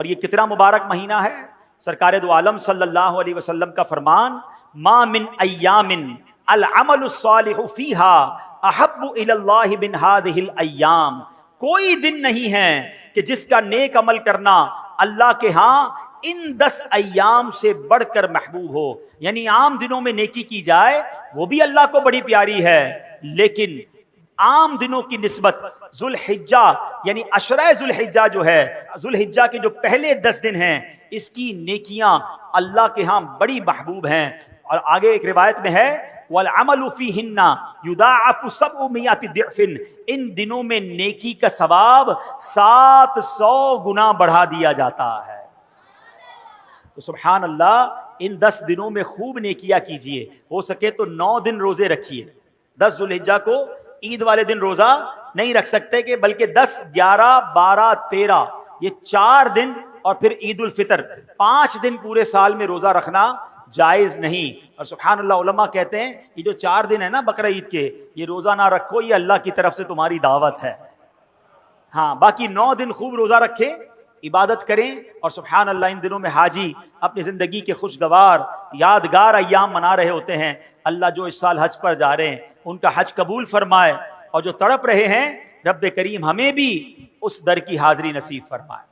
और ये कितना मुबारक महीना है। सरकार दो आलम सल्लल्लाहु अलैहि वसल्लम का फरमान, मा मिन अय्यामिन अल अमलु सालिहु फीहा अहब्बु इलल्लाहि मिन हादिहिल अय्याम। कोई दिन नहीं है कि जिसका नेक अमल करना अल्लाह के यहाँ इन 10 अय्याम से बढ़कर महबूब हो। यानी आम दिनों में नेकी की जाए वो भी अल्लाह को बड़ी प्यारी है, लेकिन आम दिनों की निस्बत जुल्हिज्जा यानी अशरा जुल्हिज्जा जो है, जुल्हिज्जा के जो पहले 10 दिन हैं, इसकी नेकियां अल्लाह के यहाँ बड़ी महबूब हैं। और आगे एक रिवायत में है, वल अमलु फीहिन्ना युदाअफु सबउ मियाति दिअफिन। इन दिनों में नेकी का सवाब 700 गुना बढ़ा दिया जाता है। तो सुभान अल्लाह, इन 10 दिनों में खूब नेकियां कीजिए। हो सके तो 9 दिन रोजे रखिए। 10 जुल्हिज्जा को ईद वाले दिन रोजा नहीं रख सकते कि, बल्कि 10, 11, 12, 13 ये 4 दिन और फिर ईद उल फितर 5 दिन पूरे साल में रोजा रखना जायज नहीं। और सुभान अल्लाह, उलमा कहते हैं ये जो 4 दिन है ना बकरा ईद के, ये रोजा ना रखो, ये अल्लाह की तरफ से तुम्हारी दावत है। हाँ, बाकी 9 दिन खूब रोजा रखें, इबादत करें। और सुभान अल्लाह, इन दिनों में हाजी अपनी जिंदगी के खुशगवार यादगार अय्याम मना रहे होते हैं। अल्लाह जो इस साल हज पर जा रहे हैं उनका हज कबूल फरमाए, और जो तड़प रहे हैं रब्बे करीम हमें भी उस दर की हाजिरी नसीब फरमाए।